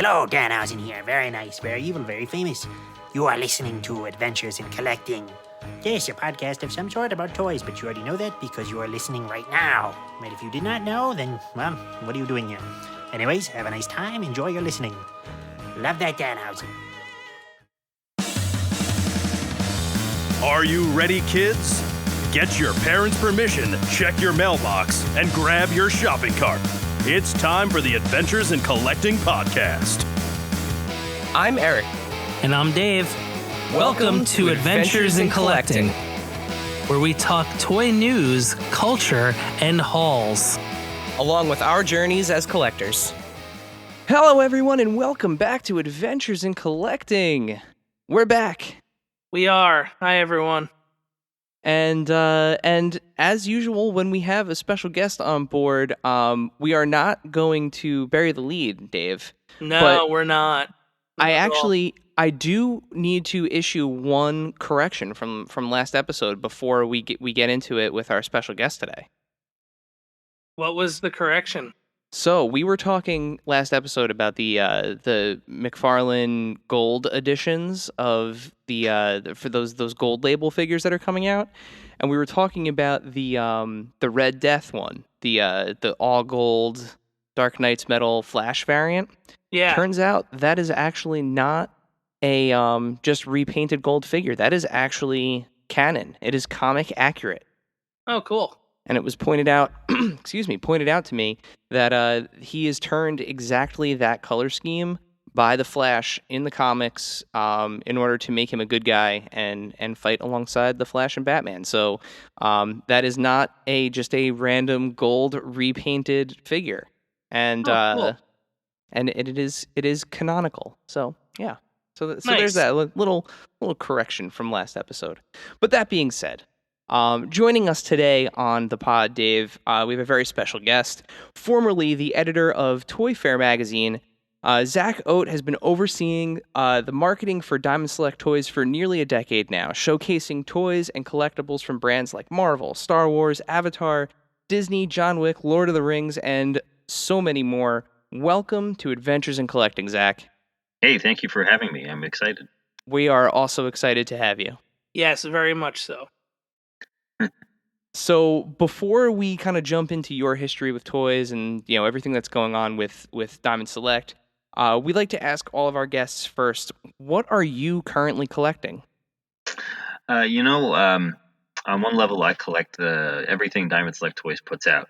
Hello, Danhausen here. Very nice, very evil, very famous. You are listening to Adventures in Collecting. Yes, a podcast of some sort about toys, but you already know that because you are listening right now. But if you did not know, then, well, what are you doing here? Anyways, have a nice time. Enjoy your listening. Love that, Danhausen. Are you ready, kids? Get your parents' permission, check your mailbox, and grab your shopping cart. It's time for the Adventures in Collecting podcast. I'm Eric. And I'm Dave. Welcome to Adventures in Collecting, where we talk toy news, culture, and hauls, along with our journeys as collectors. Hello, everyone, and welcome back to Adventures in Collecting. We're back. We are. Hi, everyone. And as usual, when we have a special guest on board, we are not going to bury the lead, Dave. No, we're not. I do need to issue one correction from last episode before we get into it with our special guest today. What was the correction? So we were talking last episode about the McFarlane Gold editions of for those Gold Label figures that are coming out, and we were talking about the Red Death one, the all gold Dark Knight's Metal Flash variant. Yeah. Turns out that is actually not a just repainted gold figure. That is actually canon. It is comic accurate. Oh, cool. And it was pointed out to me that he has turned exactly that color scheme by the Flash in the comics in order to make him a good guy and fight alongside the Flash and Batman. So that is not just a random gold repainted figure, and cool. And it is canonical. So yeah, so Nice. There's that little correction from last episode. But that being said. Joining us today on the pod, Dave, we have a very special guest, formerly the editor of Toy Fair magazine. Zach Oat has been overseeing the marketing for Diamond Select Toys for nearly a decade now, showcasing toys and collectibles from brands like Marvel, Star Wars, Avatar, Disney, John Wick, Lord of the Rings, and so many more. Welcome to Adventures in Collecting, Zach. Hey, thank you for having me. I'm excited. We are also excited to have you. Yes, very much so. So before we kind of jump into your history with toys and everything that's going on with Diamond Select, we'd like to ask all of our guests first, what are you currently collecting? On one level, I collect everything Diamond Select Toys puts out.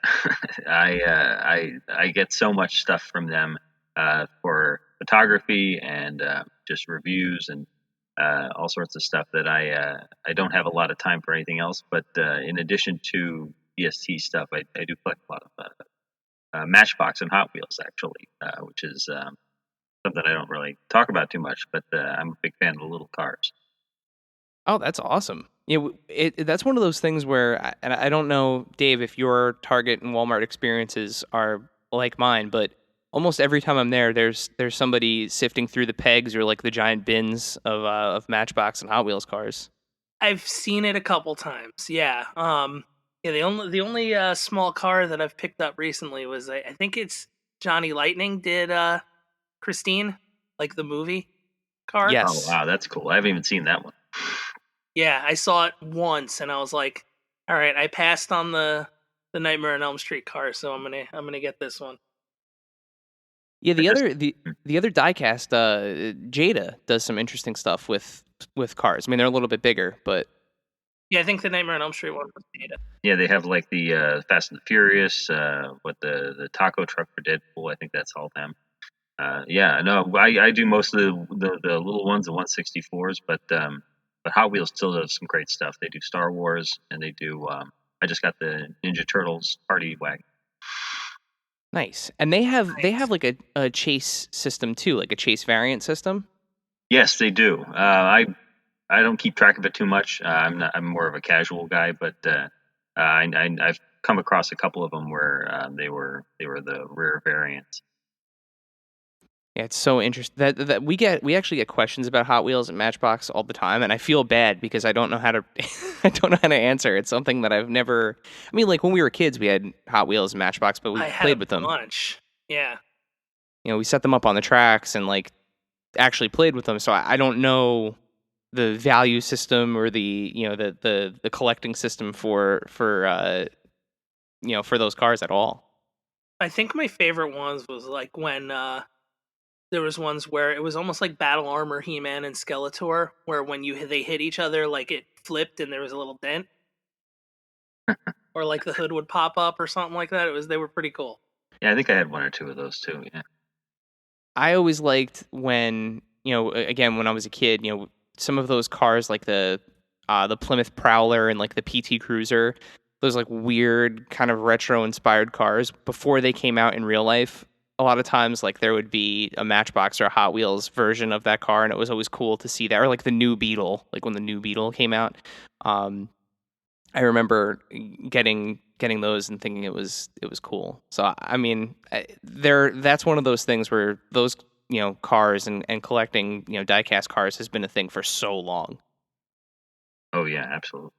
I get so much stuff from them for photography and just reviews and all sorts of stuff that I don't have a lot of time for anything else. But in addition to DST stuff, I do collect a lot of Matchbox and Hot Wheels, actually, which is something I don't really talk about too much. But I'm a big fan of the little cars. Oh, that's awesome. That's one of those things where, and I don't know, Dave, if your Target and Walmart experiences are like mine, but almost every time I'm there, there's somebody sifting through the pegs or like the giant bins of Matchbox and Hot Wheels cars. I've seen it a couple times. Yeah. The only small car that I've picked up recently was I think it's Johnny Lightning did Christine, like the movie car. Yes. Oh wow, that's cool. I haven't even seen that one. Yeah, I saw it once and I was like, all right, I passed on the Nightmare on Elm Street car, so I'm gonna get this one. Yeah, the other diecast, Jada does some interesting stuff with cars. I mean, they're a little bit bigger, but yeah, I think the Nightmare on Elm Street one was Jada. Yeah, they have like the Fast and the Furious, the taco truck for Deadpool. I think that's all them. I do most of the little ones, the 164s, but Hot Wheels still does some great stuff. They do Star Wars, and they do. I just got the Ninja Turtles party wagon. Nice. And they have like a chase system too, like a chase variant system. Yes, they do. I don't keep track of it too much. I'm more of a casual guy, but I've come across a couple of them where they were the rare variants. Yeah, it's so interesting that we actually get questions about Hot Wheels and Matchbox all the time, and I feel bad because I don't know how to answer. It's something that I've never. I mean, like when we were kids, we had Hot Wheels and Matchbox, but we played with them. Much, yeah. we set them up on the tracks and like actually played with them. So I don't know the value system or the collecting system for those cars at all. I think my favorite ones was like when there was ones where it was almost like Battle Armor, He-Man, and Skeletor, where when they hit each other, like it flipped and there was a little dent, or like the hood would pop up or something like that. They were pretty cool. Yeah, I think I had one or two of those too. Yeah. I always liked when, again, when I was a kid, some of those cars like the Plymouth Prowler and like the PT Cruiser, those like weird kind of retro inspired cars before they came out in real life. A lot of times, like there would be a Matchbox or a Hot Wheels version of that car, and it was always cool to see that. Or like the new Beetle, like when the new Beetle came out. I remember getting those and thinking it was cool. So I mean, that's one of those things where those cars and collecting diecast cars has been a thing for so long. Oh yeah, absolutely.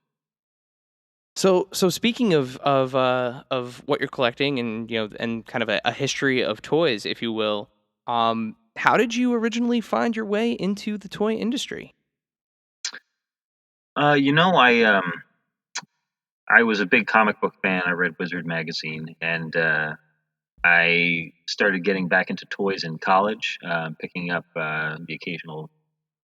So speaking of what you're collecting and and kind of a history of toys, if you will, how did you originally find your way into the toy industry? I was a big comic book fan. I read Wizard magazine, and I started getting back into toys in college, picking up the occasional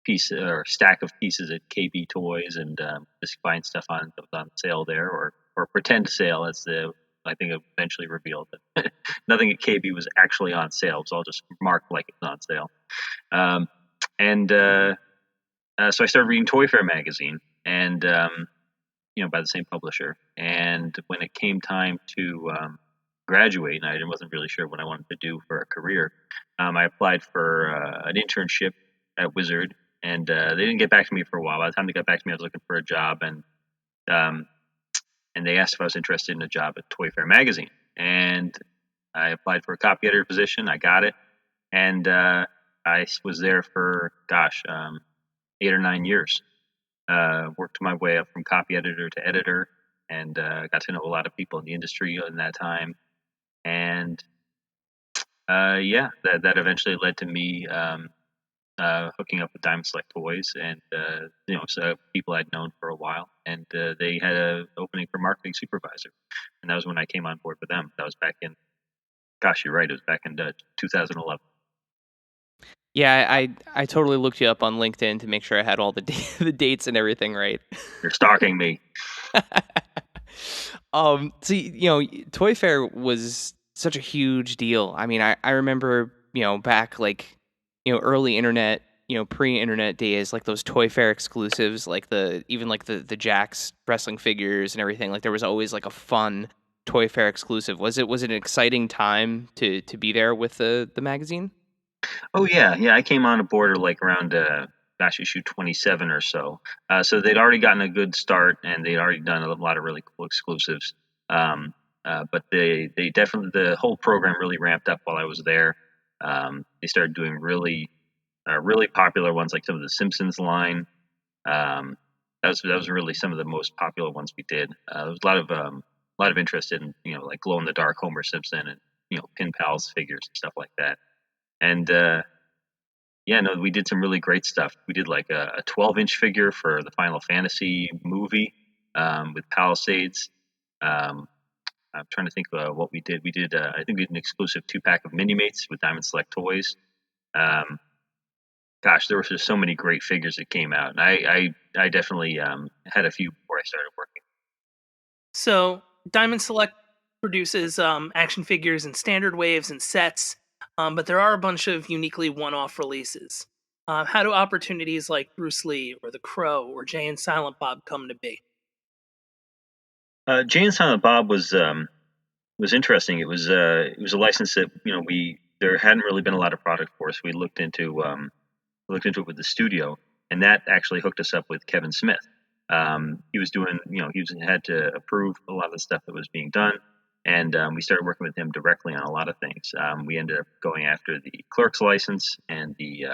piece or stack of pieces at KB Toys, and just find stuff on sale there, or pretend sale, as I think it eventually revealed that nothing at KB was actually on sale. It was all just marked like it's on sale. Um, and So I started reading Toy Fair magazine, and by the same publisher. And when it came time to graduate, and I wasn't really sure what I wanted to do for a career, I applied for an internship at Wizard, and they didn't get back to me for a while. By the time they got back to me, I was looking for a job, um, and they asked if I was interested in a job at Toy Fair magazine, and I applied for a copy editor position. I got it, and I was there for 8 or 9 years. Worked my way up from copy editor to editor, and got to know a lot of people in the industry in that time. And that eventually led to me hooking up with Diamond Select Toys, and so people I'd known for a while, and they had an opening for marketing supervisor, and that was when I came on board with them. That was back in, you're right, it was back in 2011. Yeah, I totally looked you up on LinkedIn to make sure I had all the the dates and everything right. You're stalking me. So Toy Fair was such a huge deal. I mean, I remember back like early internet, pre-internet days, like those Toy Fair exclusives, like the Jax wrestling figures and everything. Like there was always like a fun Toy Fair exclusive. Was it an exciting time to be there with the magazine? Oh yeah. I came on board like around issue 27 or so. So they'd already gotten a good start, and they'd already done a lot of really cool exclusives. But they definitely, the whole program really ramped up while I was there. They started doing really popular ones, like some of the Simpsons line. That was really some of the most popular ones we did. There was a lot of interest in like glow in the dark Homer Simpson, and Pin Pals figures and stuff like that. And we did some really great stuff. We did like a 12-inch figure for the Final Fantasy movie with Palisades. I'm trying to think what we did. I think we did an exclusive 2-pack of Mini-Mates with Diamond Select Toys. There were just so many great figures that came out, and I definitely had a few before I started working. So Diamond Select produces action figures in standard waves and sets, but there are a bunch of uniquely one-off releases. How do opportunities like Bruce Lee or The Crow or Jay and Silent Bob come to be? Jay and Silent Bob was interesting. It was a license that there hadn't really been a lot of product for us. We looked into it with the studio, and that actually hooked us up with Kevin Smith. He was doing, had to approve a lot of the stuff that was being done, and we started working with him directly on a lot of things. We ended up going after the Clerks license and the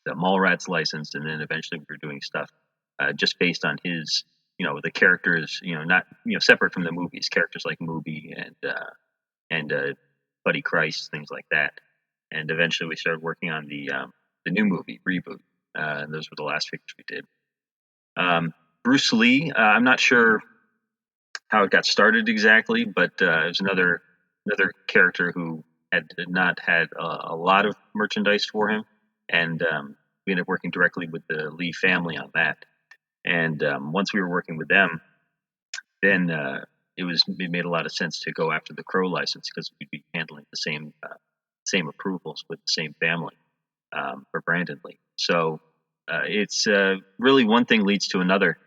Mallrats license, and then eventually we were doing stuff just based on his, the characters, not separate from the movies, characters like Movie and Buddy Christ, things like that. and eventually we started working on the new movie reboot. And those were the last figures we did. Bruce Lee, I'm not sure how it got started exactly, but it was another character who had not had a lot of merchandise for him, and we ended up working directly with the Lee family on that. And once we were working with them, then it made a lot of sense to go after the Crow license because we'd be handling the same approvals with the same family for Brandon Lee. So it's really one thing leads to another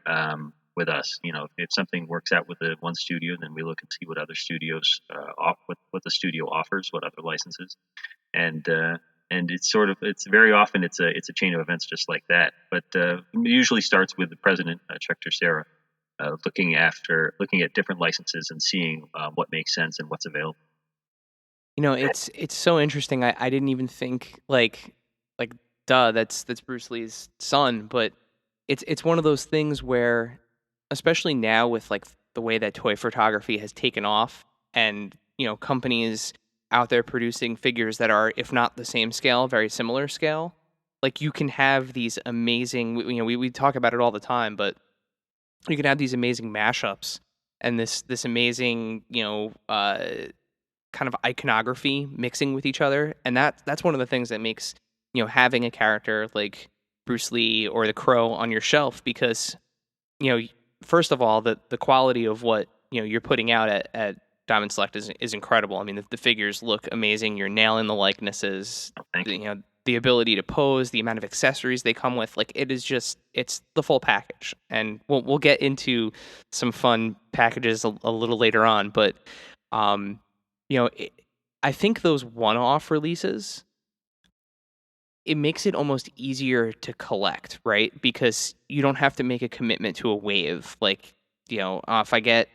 with us. If something works out with the one studio, then we look and see what other studios what the studio offers, what other licenses, and it's very often it's a chain of events just like that. But it usually starts with the president, Chuck Tercera, looking at different licenses and seeing what makes sense and what's available. It's so interesting. I didn't even think like duh, that's Bruce Lee's son, but it's one of those things where, especially now with like the way that toy photography has taken off, and companies out there producing figures that are, if not the same scale, very similar scale. Like you can have these amazing, we talk about it all the time, but you can have these amazing mashups and this amazing kind of iconography mixing with each other, and that's one of the things that makes having a character like Bruce Lee or the Crow on your shelf, because first of all, the quality of what you're putting out at Diamond Select is incredible. I mean, the figures look amazing. You're nailing the likenesses. Thank you. The ability to pose, the amount of accessories they come with, like it's the full package. And we'll get into some fun packages a little later on, but I think those one-off releases, it makes it almost easier to collect, right? Because you don't have to make a commitment to a wave. Like, if I get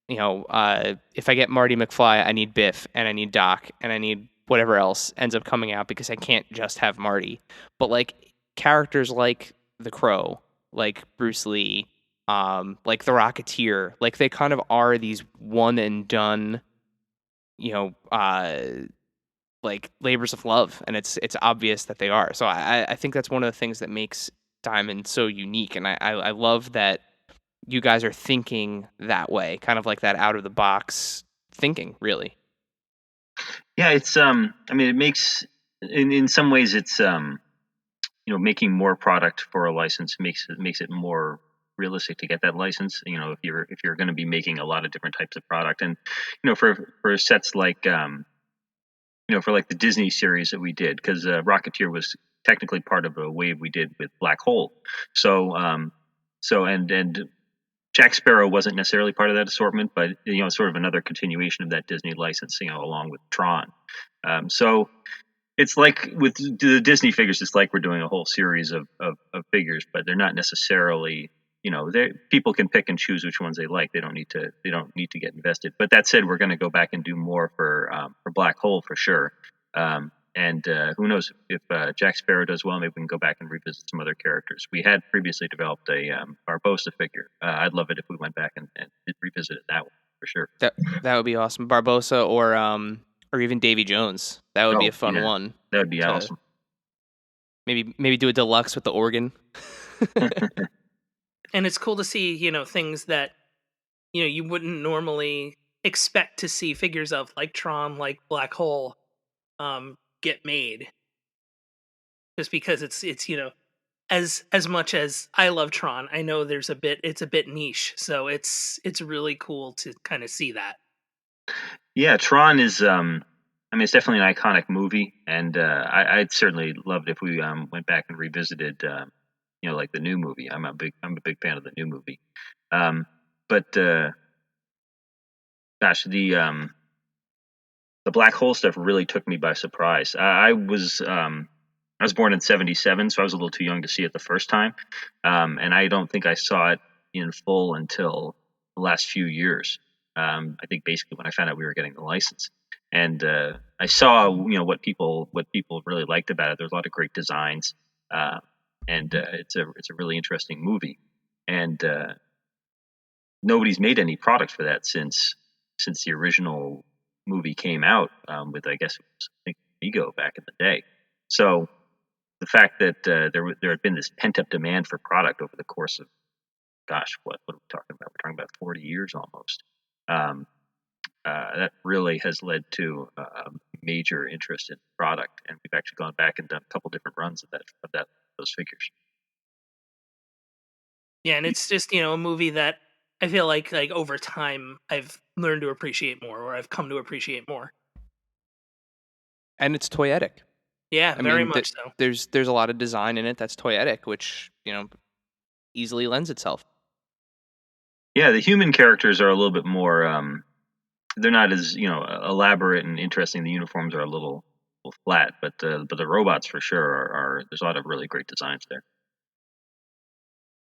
Marty McFly, I need Biff and I need Doc and I need whatever else ends up coming out, because I can't just have Marty. But like characters like the Crow, like Bruce Lee, like the Rocketeer, like they kind of are these one and done, like labors of love, and it's obvious that they are. So I think that's one of the things that makes Diamond so unique, and I love that you guys are thinking that way, kind of like that out of the box thinking, really. Yeah, it's I mean, it makes in some ways it's making more product for a license makes it more realistic to get that license. If you're going to be making a lot of different types of product, and for sets like for like the Disney series that we did, because Rocketeer was technically part of a wave we did with Black Hole. So and Jack Sparrow wasn't necessarily part of that assortment, but sort of another continuation of that Disney license, along with Tron. So it's like with the Disney figures, it's like we're doing a whole series of figures, but they're not necessarily, people can pick and choose which ones they like. They don't need to get invested. But that said, we're going to go back and do more for Black Hole for sure. And who knows if Jack Sparrow does well, maybe we can go back and revisit some other characters. We had previously developed a Barbossa figure. I'd love it if we went back and revisited that one for sure. That would be awesome. Barbossa or even Davy Jones. That would be a fun one. That would be awesome. Maybe do a deluxe with the organ. And it's cool to see, things that, you wouldn't normally expect to see figures of, like Tron, like Black Hole, get made. Just because it's as much as I love Tron, I know it's a bit niche. So it's really cool to kind of see that. Yeah, Tron is it's definitely an iconic movie, and I'd certainly love it if we went back and revisited like the new movie. I'm a big fan of the new movie. But gosh, the Black Hole stuff really took me by surprise. I was born in '77, so I was a little too young to see it the first time, and I don't think I saw it in full until the last few years. I think basically when I found out we were getting the license, and I saw what people really liked about it. There's a lot of great designs, and it's a really interesting movie, and nobody's made any product for that since the original movie came out with, I guess it was, I think Amigo back in the day. So the fact that there had been this pent up demand for product over the course of, gosh, what are we talking about? We're talking about 40 years almost. That really has led to a major interest in product, and we've actually gone back and done a couple different runs of those figures. Yeah, and it's just, a movie that I feel like over time I've learned to appreciate more, or I've come to appreciate more. And it's toyetic. Yeah, I very mean, much so. there's a lot of design in it that's toyetic, which easily lends itself. Yeah, the human characters are a little bit more. They're not as elaborate and interesting. The uniforms are a little flat, but the robots for sure are. There's a lot of really great designs there.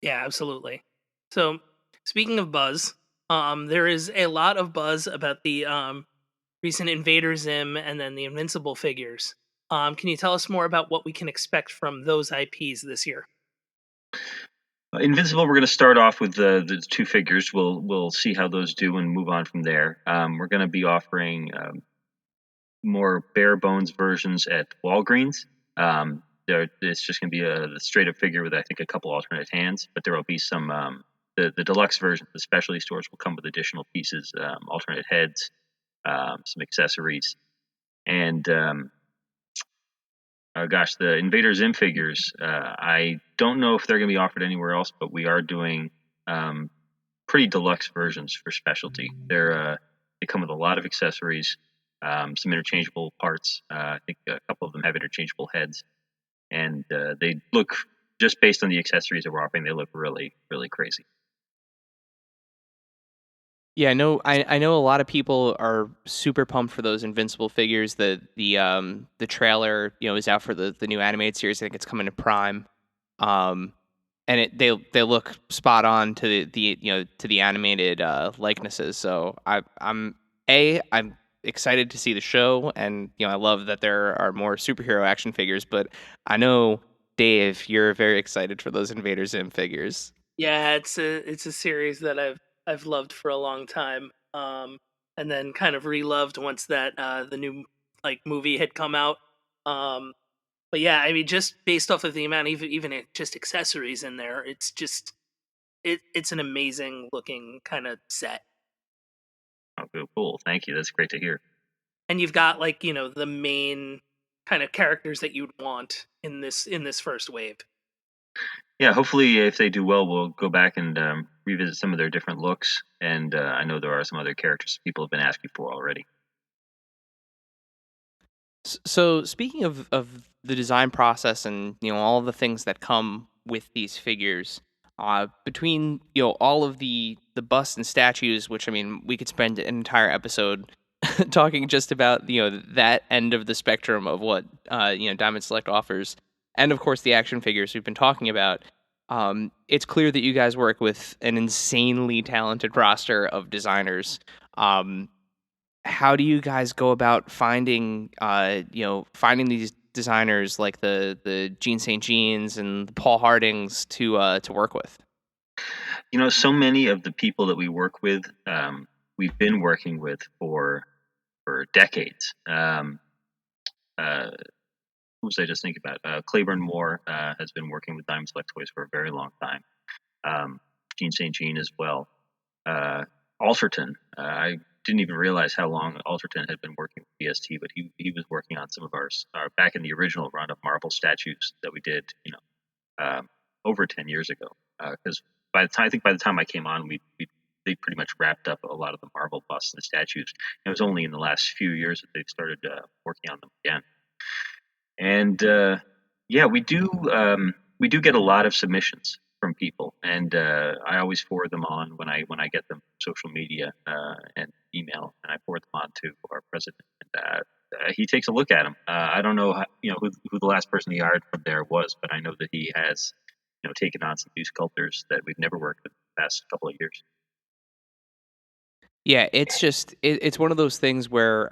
Yeah, absolutely. So, speaking of buzz, there is a lot of buzz about the recent Invader Zim and then the Invincible figures. Can you tell us more about what we can expect from those IPs this year? Invincible, we're going to start off with the two figures. We'll see how those do and move on from there. We're going to be offering more bare bones versions at Walgreens. It's just going to be a straight up figure with, I think, a couple alternate hands, but there will be some the deluxe version. The specialty stores will come with additional pieces, alternate heads, some accessories, and gosh, the Invader Zim figures. I don't know if they're going to be offered anywhere else, but we are doing pretty deluxe versions for specialty. They come with a lot of accessories, some interchangeable parts. I think a couple of them have interchangeable heads, and they look, just based on the accessories that we're offering, they look really, really crazy. Yeah, I know a lot of people are super pumped for those Invincible figures. The trailer, is out for the new animated series. I think it's coming to Prime. And they look spot on to the animated likenesses. So I'm excited to see the show, and I love that there are more superhero action figures. But I know, Dave, you're very excited for those Invader Zim figures. Yeah, it's a series that I've loved for a long time. And then kind of reloved once that the new movie had come out. Um, but yeah, I mean, just based off of the amount, just accessories in there, it's just it's an amazing looking kind of set. Oh, cool! Thank you. That's great to hear. And you've got the main kind of characters that you'd want in this first wave. Yeah, hopefully, if they do well, we'll go back and revisit some of their different looks. And I know there are some other characters people have been asking for already. So speaking of the design process and all the things that come with these figures, between all of the busts and statues, which I mean we could spend an entire episode talking just about that end of the spectrum of what Diamond Select offers, and of course the action figures we've been talking about. It's clear that you guys work with an insanely talented roster of designers. How do you guys go about finding these designers like the Gene St. Jeans and the Paul Hardings to work with? So many of the people that we work with, we've been working with for decades. Who was I just thinking about? Claiborne Moore has been working with Diamond Select Toys for a very long time. Gene St. Jean as well. Alterton. I didn't even realize how long Alterton had been working with BST, but he was working on some of our back in the original run of Marvel statues that we did, over 10 years ago. Because by the time I came on, they pretty much wrapped up a lot of the Marvel busts and statues. It was only in the last few years that they've started working on them again. And yeah, we do get a lot of submissions from people, and I always forward them on when I get them from social media and email, and I forward them on to our president, and he takes a look at them. I don't know who the last person he hired from there was, but I know that he has taken on some new sculptors that we've never worked with in the past couple of years. Yeah, it's just it's one of those things where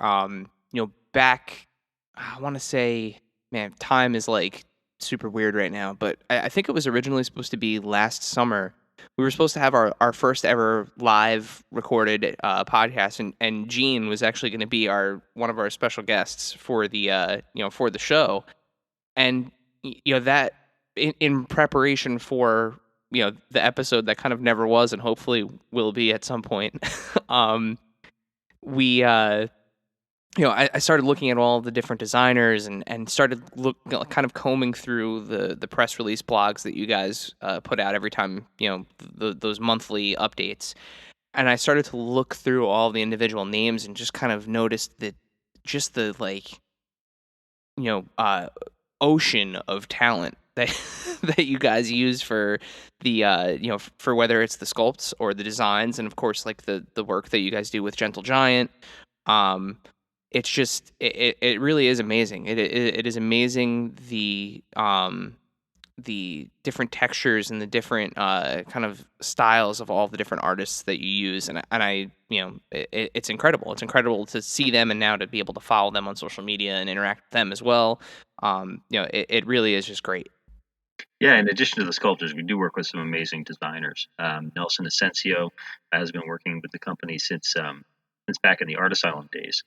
back, I want to say, man, time is like super weird right now, but I think it was originally supposed to be last summer. we were supposed to have our first ever live recorded podcast, and Gene was actually going to be one of our special guests for the for the show, and that in preparation for the episode that kind of never was and hopefully will be at some point. We I started looking at all the different designers and started kind of combing through the press release blogs that you guys put out every time, those monthly updates. And I started to look through all the individual names and just kind of noticed that just the ocean of talent that that you guys use for the for whether it's the sculpts or the designs, and of course like the work that you guys do with Gentle Giant. It's just it really is amazing. It is amazing the different textures and the different kind of styles of all the different artists that you use, and I it's incredible. It's incredible to see them and now to be able to follow them on social media and interact with them as well. It really is just great. Yeah, in addition to the sculptors, we do work with some amazing designers. Nelson Asensio has been working with the company since back in the Art Asylum days,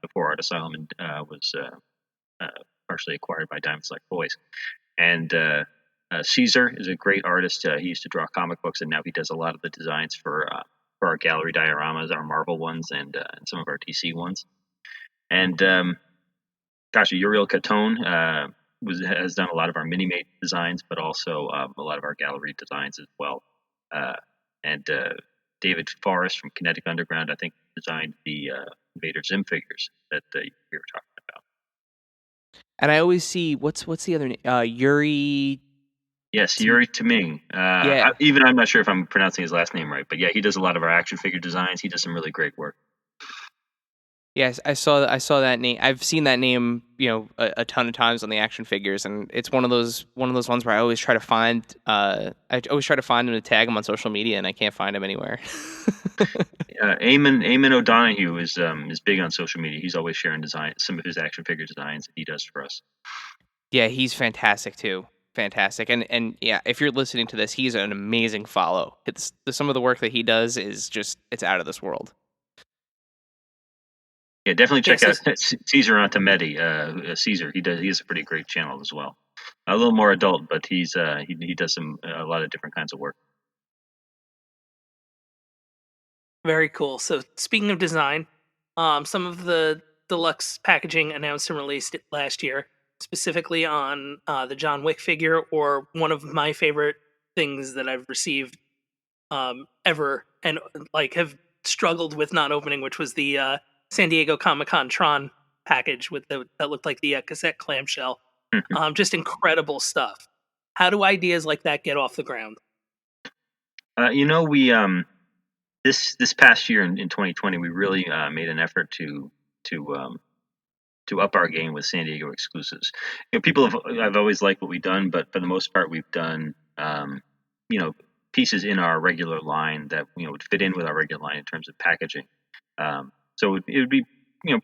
before Art Asylum was partially acquired by Diamond Select Toys. And Caesar is a great artist. He used to draw comic books, and now he does a lot of the designs for our gallery dioramas, our Marvel ones, and some of our DC ones. And Uriel Catone has done a lot of our Mini-Mate designs, but also a lot of our gallery designs as well. And David Forrest from Kinetic Underground, I think, designed the Invader Zim figures that we were talking about. And I always see what's the other name? Yuri. Yes, Yuri Taming. Yeah. I'm not sure if I'm pronouncing his last name right, but yeah, he does a lot of our action figure designs. He does some really great work. Yes, I saw that name. I've seen that name, a ton of times on the action figures, and it's one of those ones where I always try to find him to tag him on social media, and I can't find him anywhere. Eamon O'Donoghue is big on social media. He's always sharing some of his action figure designs that he does for us. Yeah, he's fantastic too. Fantastic, and yeah, if you're listening to this, he's an amazing follow. It's some of the work that he does is just it's out of this world. Yeah, definitely check out Caesar Antometti. Caesar, he has a pretty great channel as well. A little more adult, but he does a lot of different kinds of work. Very cool. So speaking of design, some of the deluxe packaging announced and released last year, specifically on the John Wick figure, or one of my favorite things that I've received ever, and have struggled with not opening, which was the San Diego Comic-Con Tron package that looked like the cassette clamshell. Just incredible stuff. How do ideas like that get off the ground? We this past year in 2020, we really made an effort to up our game with San Diego exclusives. People have always liked what we've done, but for the most part, we've done pieces in our regular line that would fit in with our regular line in terms of packaging. So it would be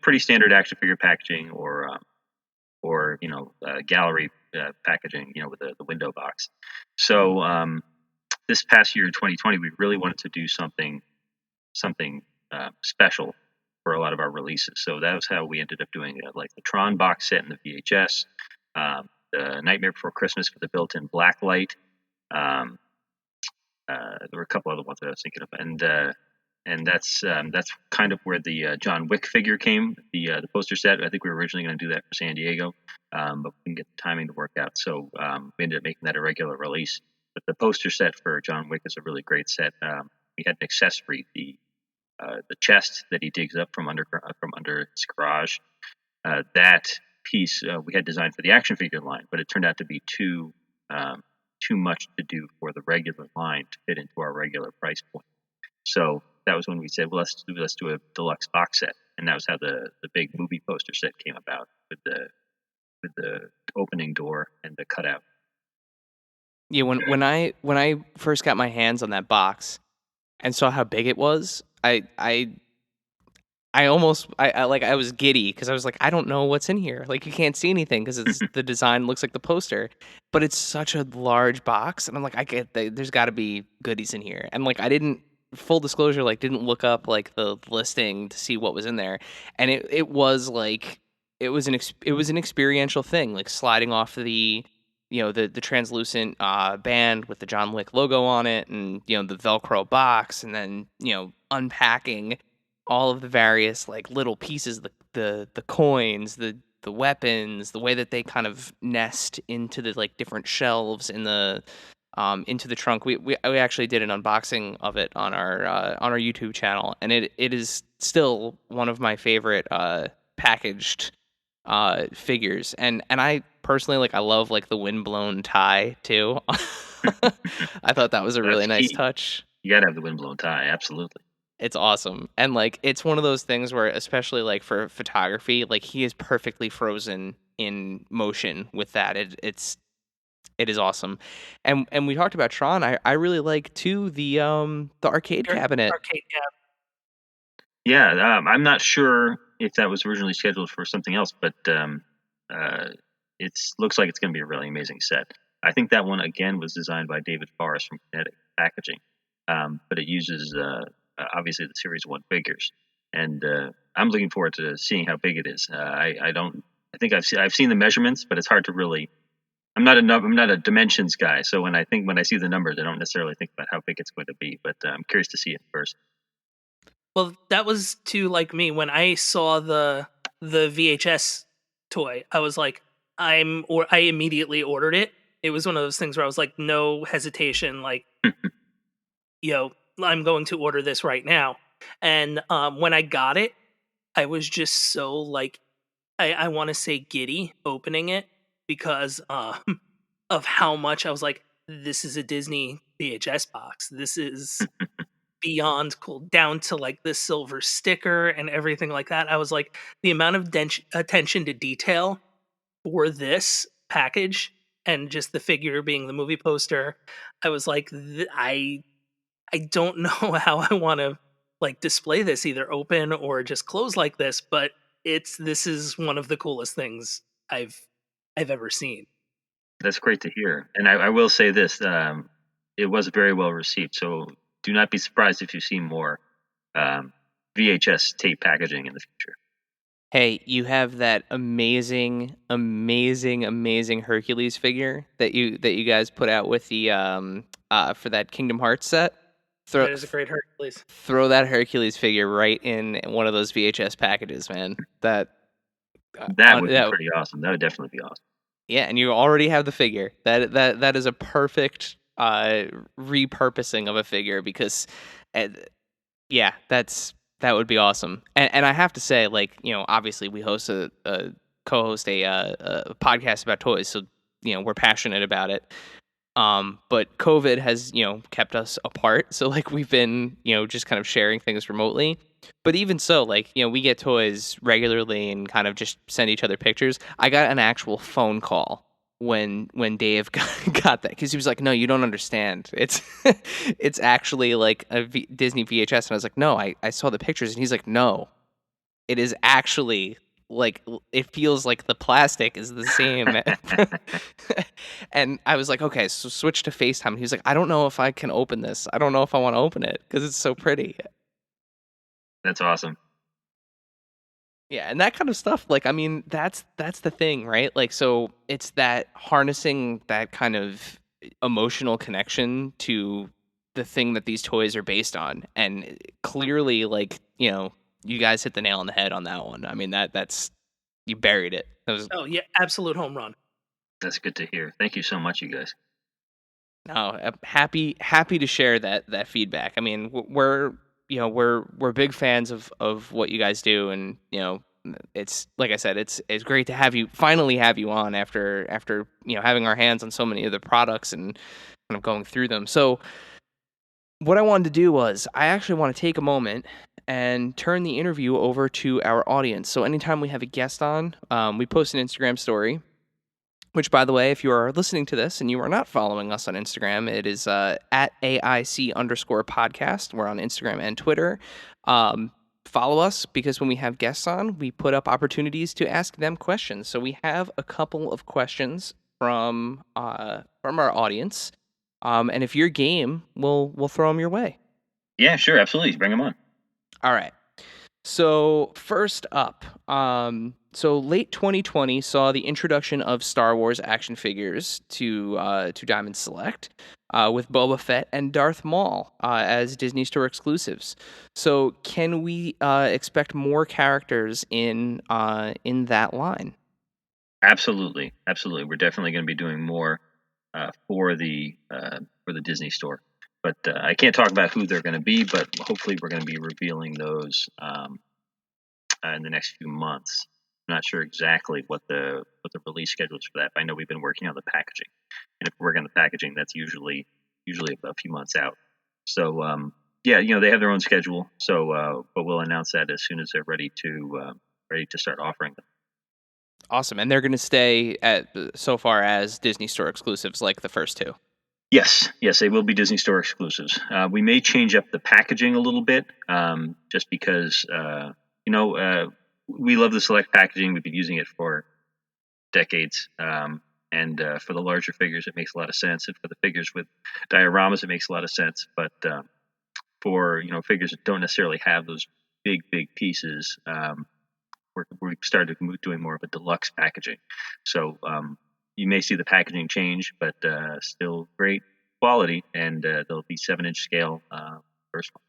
pretty standard action figure packaging or gallery packaging with the window box. So this past year in 2020, we really wanted to do something special for a lot of our releases. So that was how we ended up doing like the Tron box set and the VHS, the Nightmare Before Christmas for the built-in blacklight. There were a couple other ones that I was thinking of, and that's kind of where the John Wick figure came, the poster set. I think we were originally going to do that for San Diego, but we didn't get the timing to work out, so we ended up making that a regular release. But the poster set for John Wick is a really great set. We had an accessory, the chest that he digs up from under his garage. That piece we had designed for the action figure line, but it turned out to be too much to do for the regular line to fit into our regular price point. So that was when we said, well, let's do a deluxe box set, and that was how the big movie poster set came about with the opening door and the cutout. Yeah, when I first got my hands on that box and saw how big it was, I I almost, I was giddy because I was like, I don't know what's in here. Like, you can't see anything because it's the design looks like the poster, but it's such a large box, and I'm like, there's got to be goodies in here, and like, I didn't, full disclosure, like, didn't look up like the listing to see what was in there, and it was like, it was an experiential thing, like sliding off the translucent band with the John Wick logo on it, and the Velcro box, and then unpacking all of the various like little pieces, the coins, the weapons, the way that they kind of nest into the like different shelves in the into the trunk. We actually did an unboxing of it on our YouTube channel, and it is still one of my favorite packaged figures. And I personally, like, I love like the windblown tie too. I thought that was a really That's nice key. touch. You got to have the windblown tie, absolutely. It's awesome. And like, it's one of those things where, especially like for photography, like, he is perfectly frozen in motion with that. It is awesome. And we talked about Tron. I really like too the arcade cabinet. Arcade cab. Yeah, I'm not sure if that was originally scheduled for something else, but it looks like it's going to be a really amazing set. I think that one again was designed by David Forrest from Kinetic Packaging, but it uses obviously the Series 1 figures, and I'm looking forward to seeing how big it is. I think I've seen the measurements, but it's hard to really. I'm not a dimensions guy, so when I see the numbers, I don't necessarily think about how big it's going to be. But I'm curious to see it first. Well, that was too like me when I saw the VHS toy. I was like, I immediately ordered it. It was one of those things where I was like, no hesitation, like, I'm going to order this right now. And when I got it, I was just so like, I want to say giddy opening it because of how much I was like, this is a Disney VHS box. This is beyond cool, down to like the silver sticker and everything like that. I was like, the amount of attention to detail for this package and just the figure being the movie poster, I was like, I don't know how I want to like display this, either open or just close like this, but this is one of the coolest things I've ever seen. That's great to hear, and I will say this: it was very well received. So do not be surprised if you see more VHS tape packaging in the future. Hey, you have that amazing, amazing, amazing Hercules figure that you guys put out with the for that Kingdom Hearts set. That is a great Hercules. Throw that Hercules figure right in one of those VHS packages, man. That would be pretty awesome. That would definitely be awesome. Yeah, and you already have the figure. That is a perfect repurposing of a figure because, yeah, that would be awesome. And I have to say, like, obviously we host co-host a podcast about toys, so we're passionate about it. But COVID has kept us apart, so like we've been just kind of sharing things remotely. But even so, like, we get toys regularly and kind of just send each other pictures. I got an actual phone call when Dave got that, because he was like, no, you don't understand. It's actually like a Disney VHS. And I was like, no, I saw the pictures. And he's like, no, it is actually like, it feels like the plastic is the same. And I was like, okay, so switch to FaceTime. And he was like, I don't know if I can open this. I don't know if I want to open it because it's so pretty. That's awesome. Yeah, and that kind of stuff, like, I mean, that's the thing, right? Like, so it's that harnessing that kind of emotional connection to the thing that these toys are based on. And clearly, like, you guys hit the nail on the head on that one. I mean, that's you buried it. Oh yeah, absolute home run. That's good to hear. Thank you so much, you guys. No, I'm happy to share that feedback. I mean, we're big fans of what you guys do, and it's like I said, it's great to finally have you on after having our hands on so many of the products and kind of going through them. So what I wanted to do was I actually want to take a moment and turn the interview over to our audience. So anytime we have a guest on, we post an Instagram story. Which, by the way, if you are listening to this and you are not following us on Instagram, it is at AIC_podcast. We're on Instagram and Twitter. follow us, because when we have guests on, we put up opportunities to ask them questions. So we have a couple of questions from our audience, and if you're game, we'll throw them your way. Yeah, sure, absolutely. Bring them on. All right. So first up, so late 2020 saw the introduction of Star Wars action figures to Diamond Select, with Boba Fett and Darth Maul as Disney Store exclusives. So can we expect more characters in that line? Absolutely, absolutely. We're definitely going to be doing more for the Disney Store. But I can't talk about who they're going to be. But hopefully, we're going to be revealing those in the next few months. I'm not sure exactly what the release schedule is for that. But I know we've been working on the packaging, and if we're working on the packaging, that's usually a few months out. So yeah, they have their own schedule. So but we'll announce that as soon as they're ready to start offering them. Awesome, and they're going to stay at so far as Disney Store exclusives, like the first two. Yes, they will be Disney Store exclusives. We may change up the packaging a little bit, just because we love the Select packaging. We've been using it for decades, and for the larger figures, it makes a lot of sense, and for the figures with dioramas, it makes a lot of sense. But for figures that don't necessarily have those big pieces, we started doing more of a deluxe packaging. So you may see the packaging change, but still great quality, and they'll be 7-inch scale first one.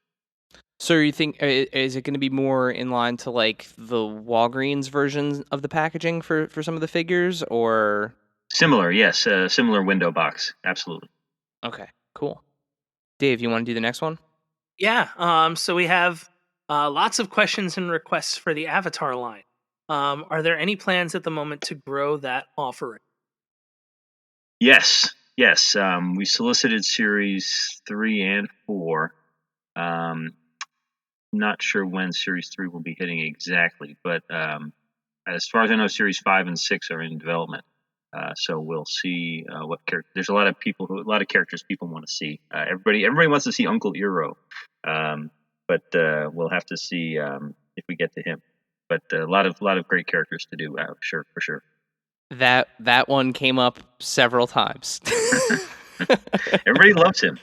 So you think is it going to be more in line to like the Walgreens version of the packaging for some of the figures, or Similar? Yes, similar window box, absolutely. okay, cool. Dave, you want to do the next one? Yeah. So we have lots of questions and requests for the Avatar line. Are there any plans at the moment to grow that offering? Yes. We solicited series 3 and 4. Not sure when series 3 will be hitting exactly, but as far as I know, series 5 and 6 are in development. So we'll see what character. There's a lot of characters people want to see. Everybody wants to see Uncle Eero, but we'll have to see if we get to him. But a lot of great characters to do, for sure. That one came up several times. Everybody loves him.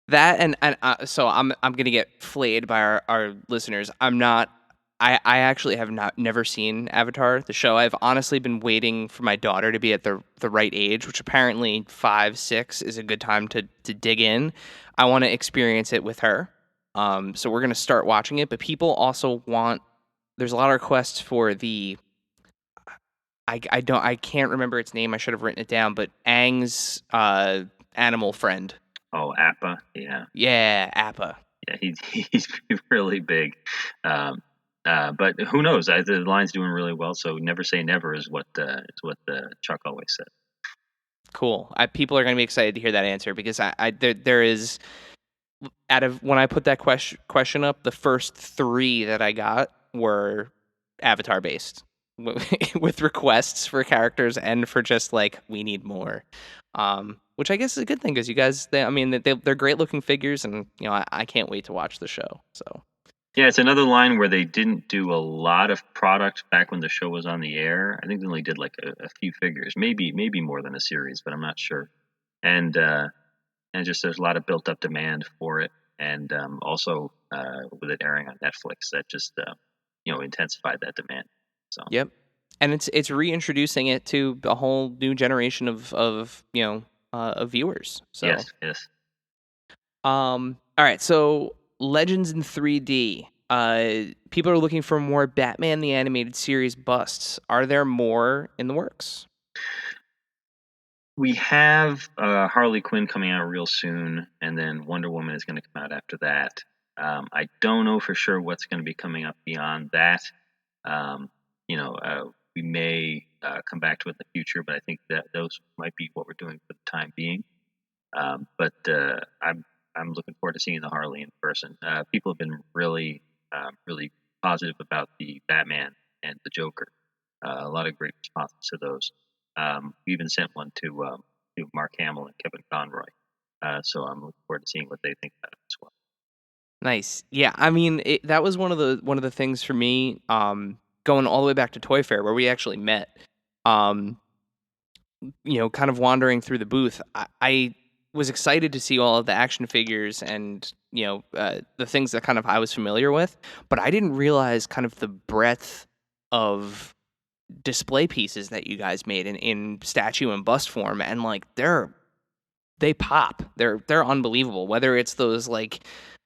That and so I'm gonna get flayed by our listeners. I actually have never seen Avatar, the show. I've honestly been waiting for my daughter to be at the right age, which apparently 5, 6 is a good time to dig in. I want to experience it with her. So we're gonna start watching it, but people also want. There's a lot of requests for the. I can't remember its name. I should have written it down, but Aang's animal friend. Oh, Appa, yeah. Yeah, Appa. Yeah, he's really big. But who knows? The line's doing really well, so never say never is what Chuck always said. Cool. People are going to be excited to hear that answer, because there is, out of when I put that question up, the first 3 that I got were Avatar based, with requests for characters and for just like, we need more, which I guess is a good thing, because you guys, they're great looking figures, and I can't wait to watch the show. So yeah, it's another line where they didn't do a lot of product back when the show was on the air. I think they only did like a few figures, maybe more than a series, but I'm not sure. And just there's a lot of built up demand for it, and also with it airing on Netflix, that just intensified that demand. So yep, and it's reintroducing it to a whole new generation of viewers. So yes. All right, so Legends in 3D. People are looking for more Batman the Animated Series busts. Are there more in the works? We have Harley Quinn coming out real soon, and then Wonder Woman is going to come out after that. I don't know for sure what's going to be coming up beyond that. We may come back to it in the future, but I think that those might be what we're doing for the time being. But I'm looking forward to seeing the Harley in person. People have been really positive about the Batman and the Joker. A lot of great responses to those. We even sent one to Mark Hamill and Kevin Conroy. So I'm looking forward to seeing what they think about it as well. Nice. Yeah, I mean, that was one of the things for me, going all the way back to Toy Fair where we actually met. Um, kind of wandering through the booth, I was excited to see all of the action figures and the things that kind of I was familiar with, but I didn't realize kind of the breadth of display pieces that you guys made in statue and bust form, and like they pop. They're unbelievable. Whether it's those like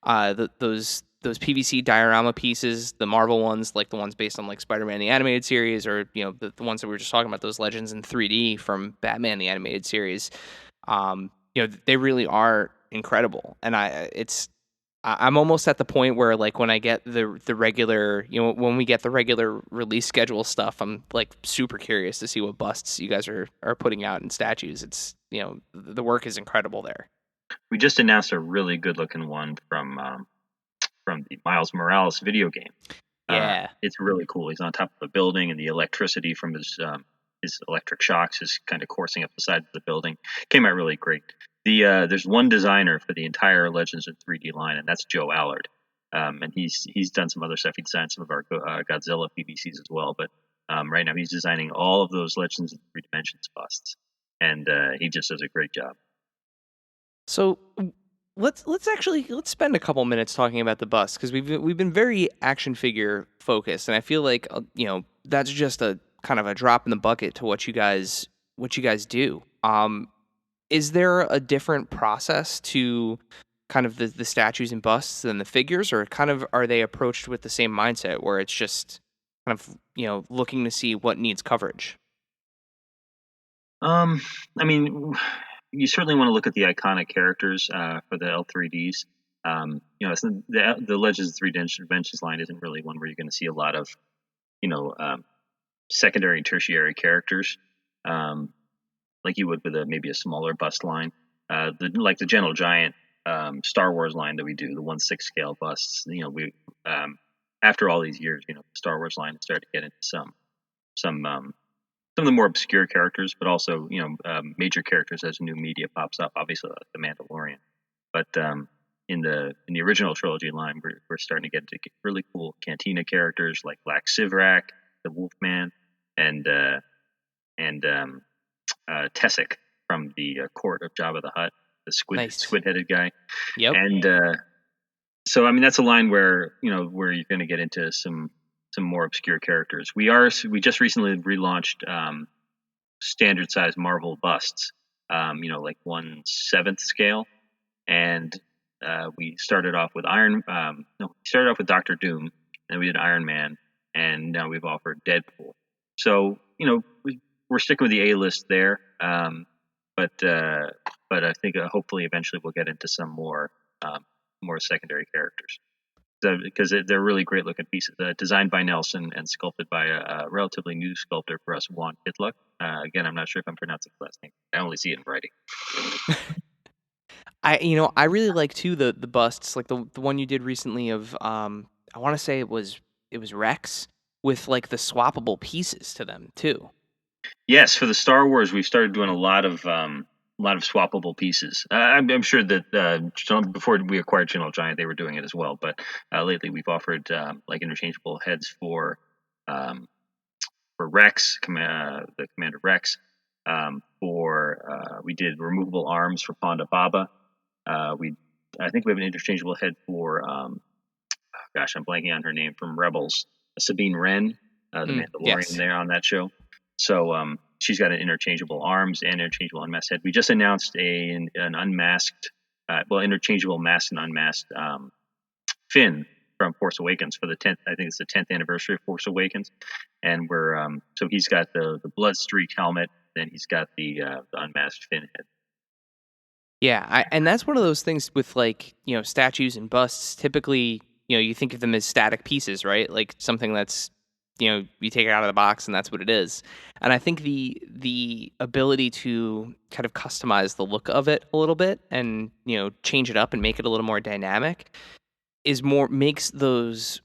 those PVC diorama pieces, the Marvel ones, like the ones based on like Spider-Man the animated series, or the ones that we were just talking about, those Legends in 3D from Batman the animated series. They really are incredible, and I'm almost at the point where, like, when I get the regular, when we get the regular release schedule stuff, I'm like super curious to see what busts you guys are putting out in statues. It's the work is incredible there. We just announced a really good looking one from the Miles Morales video game. Yeah, It's really cool. He's on top of a building, and the electricity from his electric shocks is kind of coursing up the side of the building. Came out really great. There's one designer for the entire Legends in 3D line, and that's Joe Allard. And he's done some other stuff. He designed some of our Godzilla PVCs as well. But right now he's designing all of those Legends in 3 Dimensions busts, and he just does a great job. So let's spend a couple minutes talking about the bust, because we've been very action figure focused, and I feel like that's just a kind of a drop in the bucket to what you guys do. Is there a different process to kind of the statues and busts than the figures, or kind of are they approached with the same mindset where it's just kind of looking to see what needs coverage? I mean, you certainly want to look at the iconic characters for the L3Ds. The Legends of 3 Dimensions line isn't really one where you're going to see a lot of, secondary and tertiary characters, like you would with maybe a smaller bust line. Like the Gentle Giant Star Wars line that we do, the 1/6 scale busts. We after all these years, the Star Wars line has started to get into some of the more obscure characters, but also major characters as new media pops up. Obviously, like the Mandalorian, but in the original trilogy line, we're starting to get into really cool Cantina characters like Black Sivrak, the Wolfman, and Tessic from the court of Jabba the Hutt, the squid-headed guy. Yep. And so, I mean, that's a line where where you're going to get into some more obscure characters. We just recently relaunched standard size Marvel busts, like 1/7 scale, and we started off with Doctor Doom, and we did Iron Man, and now we've offered Deadpool. So we're sticking with the A list there, but I think hopefully eventually we'll get into some more secondary characters. Because they're really great looking pieces, designed by Nelson and sculpted by a relatively new sculptor for us, Juan Pitluck. Again, I'm not sure if I'm pronouncing his last name. I only see it in writing. I really like too the busts, like the one you did recently of I want to say it was Rex, with like the swappable pieces to them too. Yes, for the Star Wars, we've started doing a lot of swappable pieces. I'm sure that before we acquired Gentle Giant, they were doing it as well. But lately, we've offered like interchangeable heads for Rex, the Commander Rex. We did removable arms for Ponda Baba. I think we have an interchangeable head for I'm blanking on her name, from Rebels, Sabine Wren, the Mandalorian there on that show. So she's got an interchangeable arms and interchangeable unmasked head. We just announced an unmasked, interchangeable masked and unmasked Finn from Force Awakens for the 10th. I think it's the 10th anniversary of Force Awakens, and so he's got the blood streak helmet, then he's got the unmasked Finn head. Yeah, and that's one of those things with like statues and busts. Typically, you think of them as static pieces, right? Like something that's you take it out of the box and that's what it is. And I think the ability to kind of customize the look of it a little bit and change it up and make it a little more dynamic makes those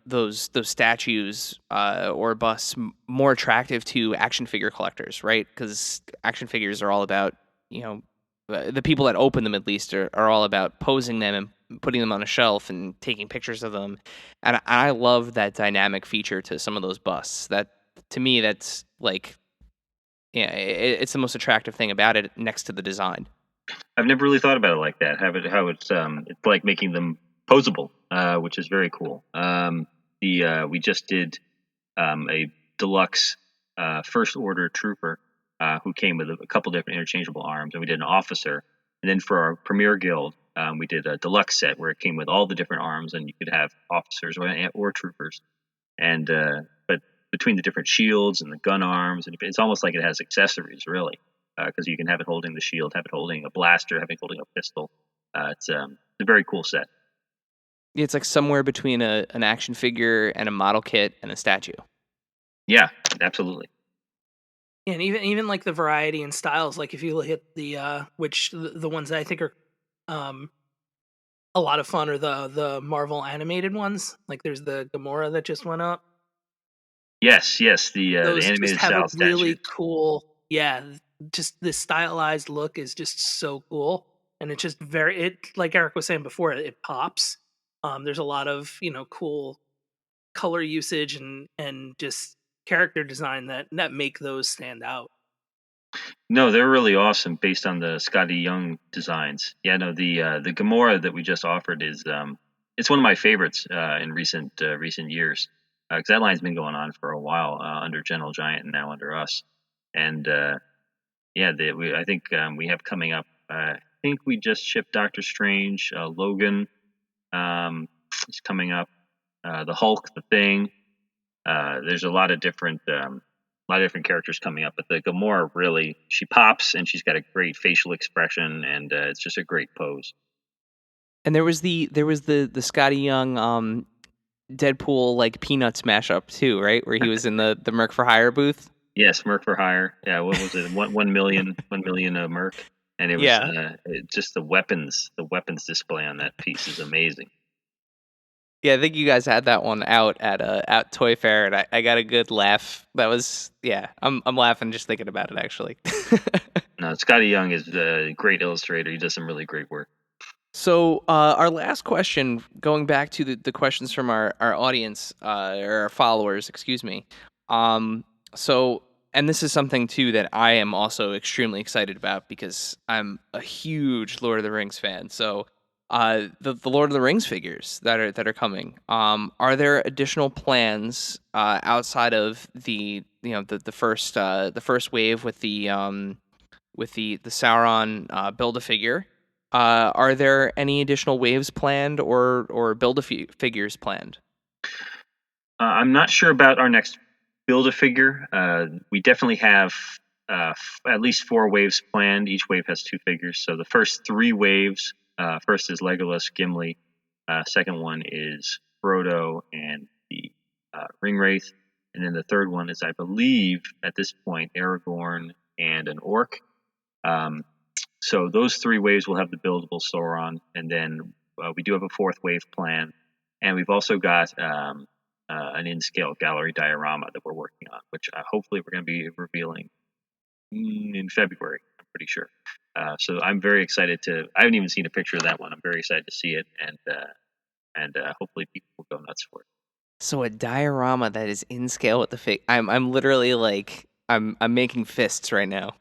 those statues or busts more attractive to action figure collectors, right? Because action figures are all about the people that open them, at least, are all about posing them and putting them on a shelf and taking pictures of them. And I love that dynamic feature to some of those busts. That, to me, that's like, yeah, it's the most attractive thing about it next to the design. I've never really thought about it like that. How it's like making them posable, which is very cool. We just did a deluxe first order trooper who came with a couple different interchangeable arms, and we did an officer. And then for our premier guild, we did a deluxe set where it came with all the different arms, and you could have officers or troopers. And but between the different shields and the gun arms, and it's almost like it has accessories, really, because you can have it holding the shield, have it holding a blaster, have it holding a pistol. It's a very cool set. It's like somewhere between an action figure and a model kit and a statue. Yeah, absolutely. And even like the variety and styles, like if you look at the the ones that I think are a lot of fun are the Marvel animated ones. Like there's the Gamora that just went up. Yes, the Those just animated have a style really statues. cool, yeah, just the stylized look is just so cool. And it's just like Eric was saying before, it pops. There's a lot of, cool color usage and just character design that make those stand out. No, they're really awesome based on the Scotty Young designs. Yeah, no, the Gamora that we just offered is it's one of my favorites in recent years because that line's been going on for a while under General Giant and now under us. And yeah, I think we have coming up. I think we just shipped Doctor Strange, Logan is coming up, the Hulk, the Thing. There's a lot of different characters coming up, but the Gamora really, she pops and she's got a great facial expression, and it's just a great pose. And there was the Scotty Young Deadpool like Peanuts mashup too, right? Where he was in the Merc for Hire booth. Yes, Merc for Hire. Yeah, what was it? 1 million Merc, and it was Yeah. just the weapons display on that piece is amazing. Yeah, I think you guys had that one out at Toy Fair, and I got a good laugh. That was, yeah, I'm laughing just thinking about it actually. No, Scotty Young is a great illustrator. He does some really great work. So our last question, going back to the questions from our audience or our followers, excuse me. So, and this is something too that I am also extremely excited about because I'm a huge Lord of the Rings fan. So the Lord of the Rings figures that are coming. Are there additional plans outside of the first wave with the Sauron Build-A-Figure? Are there any additional waves planned or Build-A-Figures planned? I'm not sure about our next Build-A-Figure. We definitely have at least 4 waves planned. Each wave has 2 figures. So the first 3 waves, first is Legolas, Gimli. Second one is Frodo and the Ringwraith. And then the third one is, I believe, at this point, Aragorn and an Orc. So those 3 waves will have the buildable Sauron. And then we do have a 4th wave plan. And we've also got an in-scale gallery diorama that we're working on, which hopefully we're going to be revealing in February, I'm pretty sure. So I'm very excited I haven't even seen a picture of that one. I'm very excited to see it, and hopefully people will go nuts for it. So a diorama that is in scale with the fig. I'm literally like I'm making fists right now.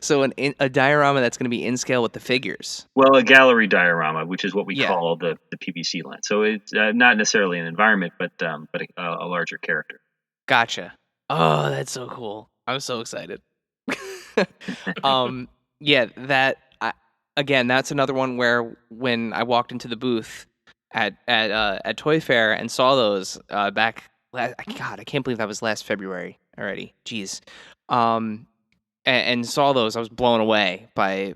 So a diorama that's going to be in scale with the figures. Well, a gallery diorama, which is what we Yeah. call the PVC line. So it's not necessarily an environment, but a larger character. Gotcha. Oh, that's so cool. I'm so excited. Yeah, again, that's another one where when I walked into the booth at Toy Fair and saw those back, God, I can't believe that was last February already. Jeez. And saw those, I was blown away by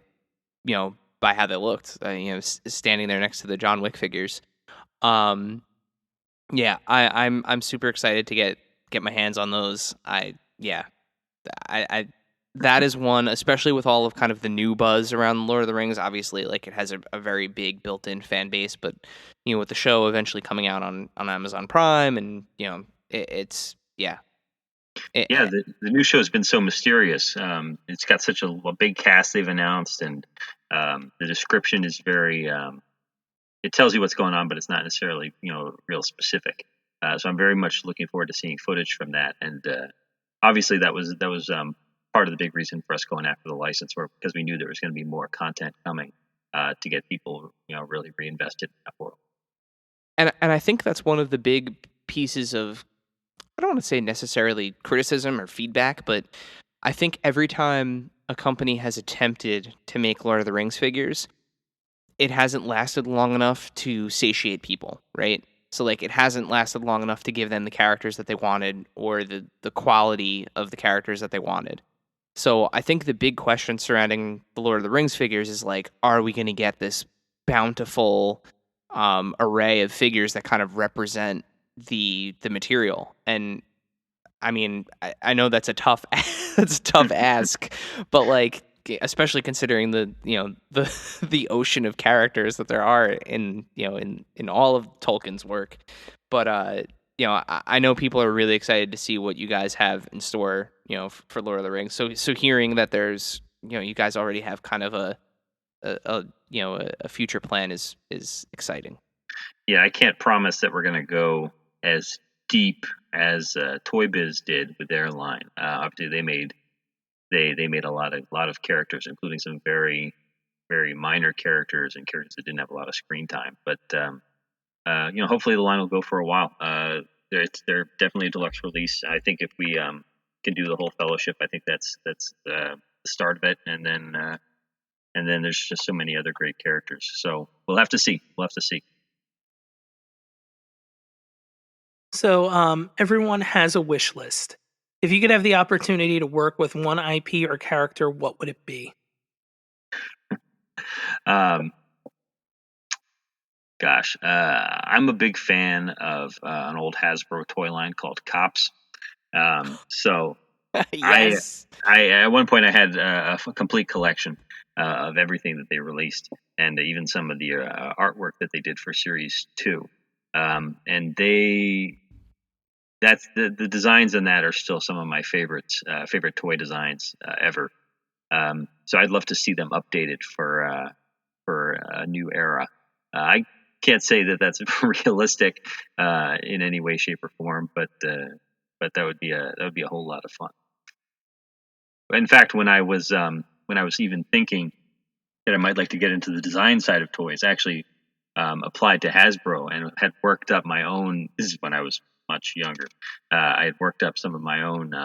how they looked. Standing there next to the John Wick figures. Yeah, I'm super excited to get my hands on those. I that is one, especially with all of kind of the new buzz around Lord of the Rings. Obviously, like it has a very big built-in fan base, but with the show eventually coming out on Amazon Prime, and it's yeah. The new show has been so mysterious. It's got such a big cast they've announced, and the description is very it tells you what's going on, but it's not necessarily real specific. So I'm very much looking forward to seeing footage from that. And obviously that was part of the big reason for us going after the license, because we knew there was going to be more content coming to get people really reinvested in that world. And I think that's one of the big pieces of, I don't want to say necessarily criticism or feedback, but I think every time a company has attempted to make Lord of the Rings figures, it hasn't lasted long enough to satiate people, right? So like it hasn't lasted long enough to give them the characters that they wanted or the quality of the characters that they wanted. So I think the big question surrounding the Lord of the Rings figures is like, are we going to get this bountiful array of figures that kind of represent the material? And I mean, I know that's a tough that's a tough ask, but like especially considering the the ocean of characters that there are in in all of Tolkien's work. But I know people are really excited to see what you guys have in store, for Lord of the Rings. So hearing that there's, you guys already have kind of a future plan is exciting. Yeah, I can't promise that we're going to go as deep as Toy Biz did with their line. Obviously, they made a lot of characters, including some very very minor characters and characters that didn't have a lot of screen time. But hopefully the line will go for a while. They're definitely a deluxe release. I think if we can do the whole Fellowship, I think that's the start of it, and then there's just so many other great characters. So we'll have to see. So everyone has a wish list. If you could have the opportunity to work with one IP or character, what would it be? Gosh, I'm a big fan of an old Hasbro toy line called Cops. So Yes. I at one point I had a complete collection of everything that they released, and even some of the artwork that they did for Series 2. And that's the designs in that are still some of my favorite toy designs ever. So I'd love to see them updated for a new era. I can't say that that's realistic in any way, shape, or form, but that would be a whole lot of fun. In fact, when I was even thinking that I might like to get into the design side of toys, I actually applied to Hasbro and had worked up my own. This is when I was much younger. I had worked up some of my own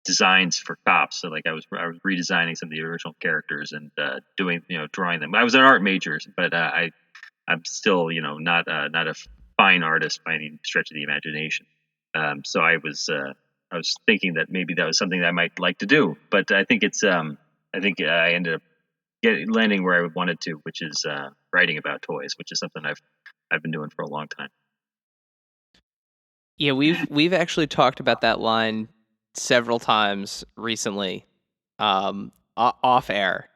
designs for Cops. So like I was redesigning some of the original characters and drawing them. I was an art major, but I'm still not a fine artist by any stretch of the imagination. So I was thinking that maybe that was something that I might like to do, but I think I ended up landing where I wanted to, which is writing about toys, which is something I've been doing for a long time. Yeah, we've actually talked about that line several times recently, off air.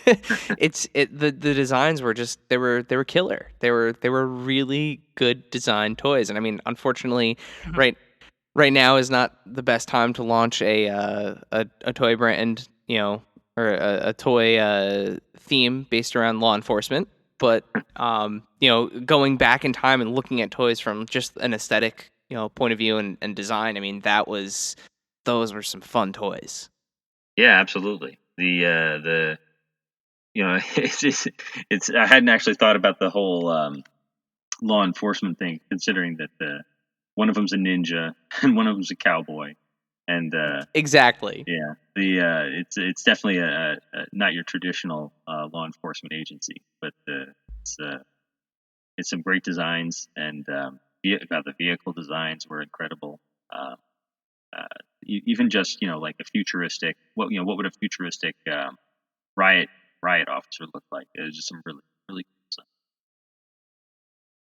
The designs were just they were killer. They were really good design toys, and I mean, unfortunately, right now is not the best time to launch a toy brand, or a toy theme based around law enforcement. But going back in time and looking at toys from just an aesthetic point of view and design, I mean, those were some fun toys. Yeah, absolutely. The it's I hadn't actually thought about the whole law enforcement thing, considering that one of them's a ninja and one of them's a cowboy, and Exactly. yeah, it's definitely a not your traditional law enforcement agency, but it's some great designs, and the vehicle designs were incredible. Even just like a futuristic, what would a futuristic riot officer look like? It was just some really really cool stuff.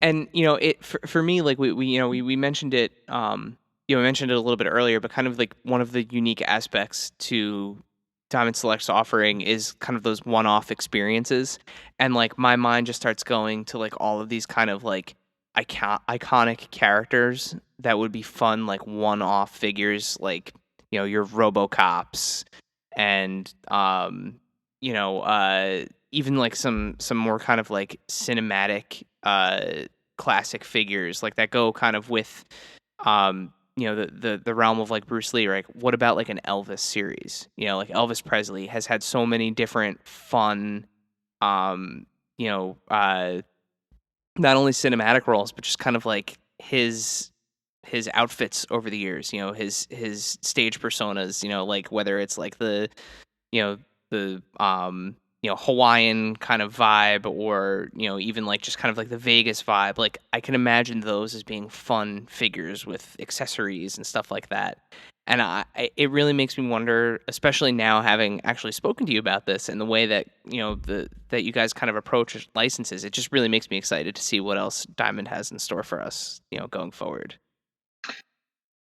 And it for me, like we mentioned it, we mentioned it a little bit earlier, but kind of like one of the unique aspects to Diamond Select's offering is kind of those one-off experiences, and like my mind just starts going to like all of these kind of like iconic characters that would be fun, like one-off figures, like your RoboCops and even like some more kind of like cinematic classic figures like that go kind of with the realm of like Bruce Lee, right? What about like an Elvis series? Like Elvis Presley has had so many different fun um you know not only cinematic roles but just kind of like his outfits over the years, his stage personas, like whether it's like the you know the Hawaiian kind of vibe, or even like just kind of like the Vegas vibe. Like I can imagine those as being fun figures with accessories and stuff like that. And it really makes me wonder, especially now having actually spoken to you about this and the way that that you guys kind of approach licenses. It just really makes me excited to see what else Diamond has in store for us, going forward.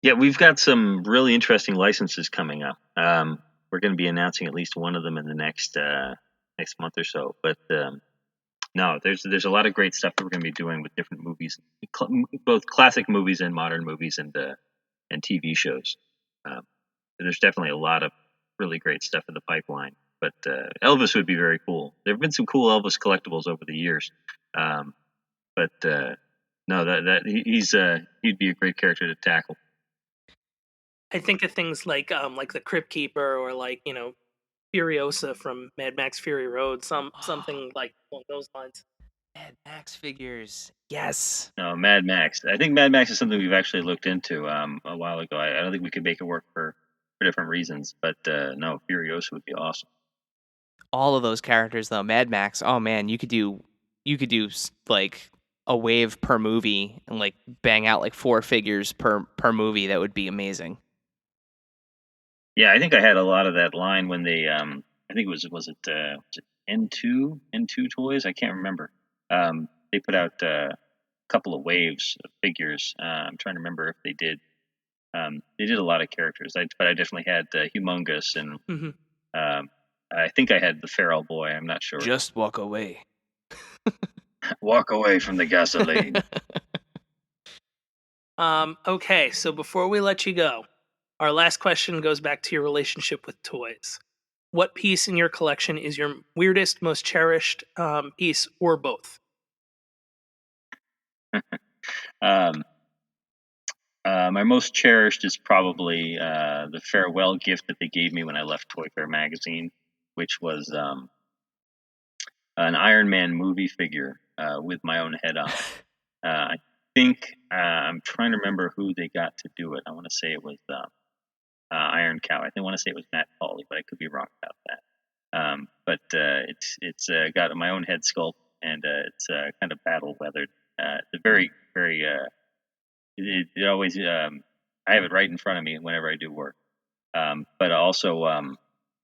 Yeah, we've got some really interesting licenses coming up. We're going to be announcing at least one of them in the next month or so. But no, there's a lot of great stuff that we're going to be doing with different movies, both classic movies and modern movies and TV shows. There's definitely a lot of really great stuff in the pipeline. But Elvis would be very cool. There have been some cool Elvis collectibles over the years. But no, he'd be a great character to tackle. I think of things like the Crypt Keeper, or like Furiosa from Mad Max Fury Road, something like along those lines. Mad Max figures, yes. No, Mad Max. I think Mad Max is something we've actually looked into a while ago. I don't think we could make it work for different reasons, but no, Furiosa would be awesome. All of those characters, though, Mad Max. Oh man, you could do like a wave per movie and like bang out like 4 figures per movie. That would be amazing. Yeah, I think I had a lot of that line when they I think was it N2 toys? I can't remember. They put out a couple of waves of figures. I'm trying to remember if they did. They did a lot of characters, but I definitely had Humongous, and I think I had the Feral Boy. I'm not sure. Just walk away. Walk away from the gasoline. Okay, so before we let you go, our last question goes back to your relationship with toys. What piece in your collection is your weirdest, most cherished piece, or both? My most cherished is probably the farewell gift that they gave me when I left Toy Fair magazine, which was an Iron Man movie figure with my own head on it. I think I'm trying to remember who they got to do it. I want to say it was Iron Cow. I want to say it was Matt Pauley, but I could be wrong about that. But it's got my own head sculpt, and it's kind of battle weathered. It's a very very it always I have it right in front of me whenever I do work. But also I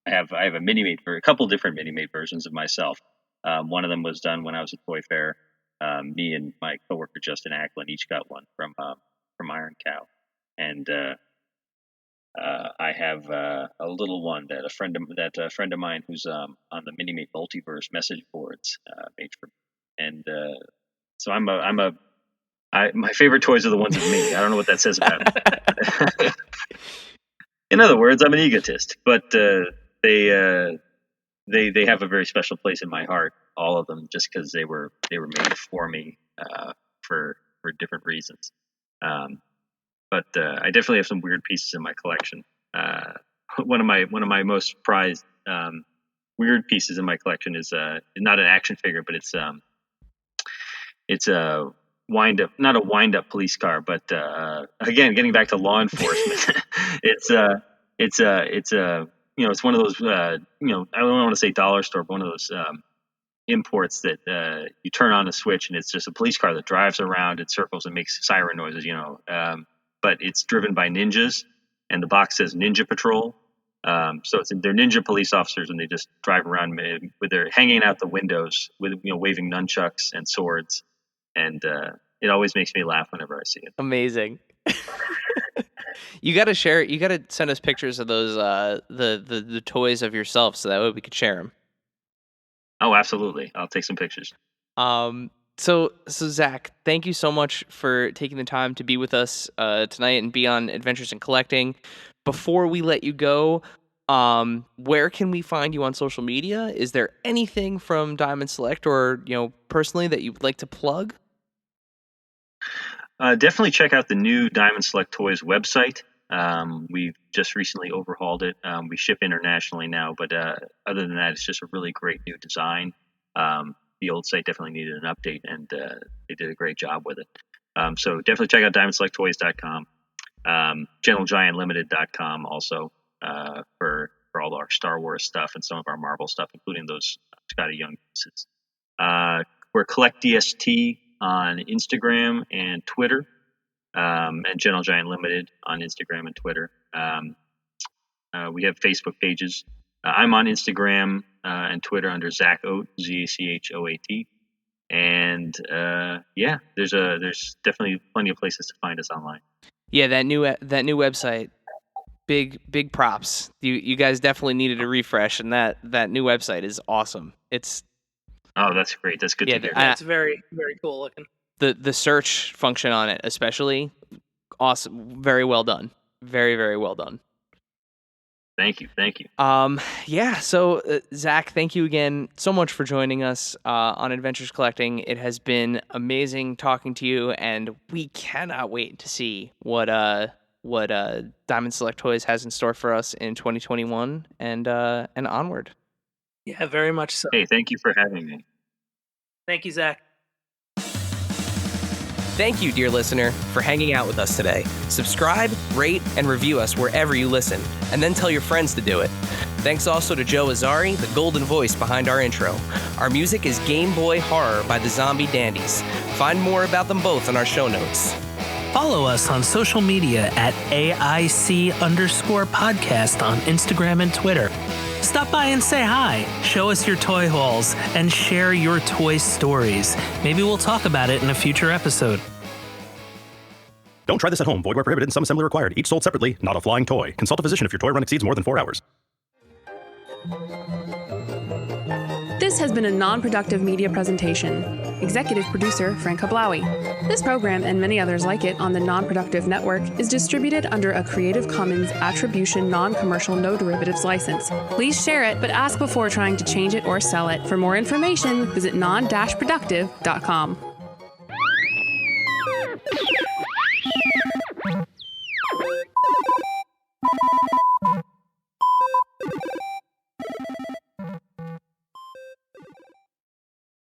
have a a couple different mini made versions of myself. One of them was done when I was at Toy Fair. Me and my coworker Justin Acklin each got one from Iron Cow, and I have a little one that a friend of mine who's on the Mini Made Multiverse message boards made for me. And so my favorite toys are the ones of me. I don't know what that says about me. In other words, I'm an egotist, but they have a very special place in my heart, all of them, just because they were made for me for different reasons. But I definitely have some weird pieces in my collection. One of my most prized weird pieces in my collection is not an action figure, but it's a not a wind up police car, but again, getting back to law enforcement, it's one of those I don't want to say dollar store, but one of those imports that you turn on a switch and it's just a police car that drives around in circles and makes siren noises, but it's driven by ninjas, and the box says Ninja Patrol. So they're ninja police officers, and they just drive around with their hanging out the windows with waving nunchucks and swords, and it always makes me laugh whenever I see it. Amazing. You got to share it. You got to send us pictures of those the toys of yourself, so that way we could share them. Oh, absolutely. I'll take some pictures. So Zach, thank you so much for taking the time to be with us tonight and be on Adventures in Collecting. Before we let you go, Where can we find you on social media? Is there anything from Diamond Select or, personally that you'd like to plug? Definitely check out the new Diamond Select Toys website. We've just recently overhauled it. We ship internationally now, but other than that, it's just a really great new design. The old site definitely needed an update, and they did a great job with it. So definitely check out DiamondSelectToys.com, GentleGiantLimited.com also for all our Star Wars stuff and some of our Marvel stuff, including those Scotty Young pieces. We're Collect DST on Instagram and Twitter, and Gentle Giant Limited on Instagram and Twitter. We have Facebook pages. I'm on Instagram and Twitter under Zach Oat, ZACHOAT. And there's definitely plenty of places to find us online. Yeah, that new website. Big props. You guys definitely needed a refresh, and that new website is awesome. That's great. That's good to hear. It's very, very cool looking. The search function on it, especially, awesome. Very well done. Very, very well done. Thank you. So Zach, thank you again so much for joining us on Adventures Collecting. It has been amazing talking to you, and we cannot wait to see what Diamond Select Toys has in store for us in 2021 and onward. Yeah, very much so. Hey, thank you for having me. Thank you, Zach. Thank you, dear listener, for hanging out with us today. Subscribe, rate, and review us wherever you listen, and then tell your friends to do it. Thanks also to Joe Azari, the golden voice behind our intro. Our music is Game Boy Horror by the Zombie Dandies. Find more about them both in our show notes. Follow us on social media at AIC_podcast on Instagram and Twitter. Stop by and say hi, show us your toy hauls, and share your toy stories. Maybe we'll talk about it in a future episode. Don't try this at home. Void where prohibited and some assembly required. Each sold separately, not a flying toy. Consult a physician if your toy run exceeds more than 4 hours. This has been a non-productive media presentation. Executive producer, Frank Hablawi. This program and many others like it on the Non-Productive Network is distributed under a Creative Commons Attribution Non-Commercial No Derivatives license. Please share it, but ask before trying to change it or sell it. For more information, visit non-productive.com.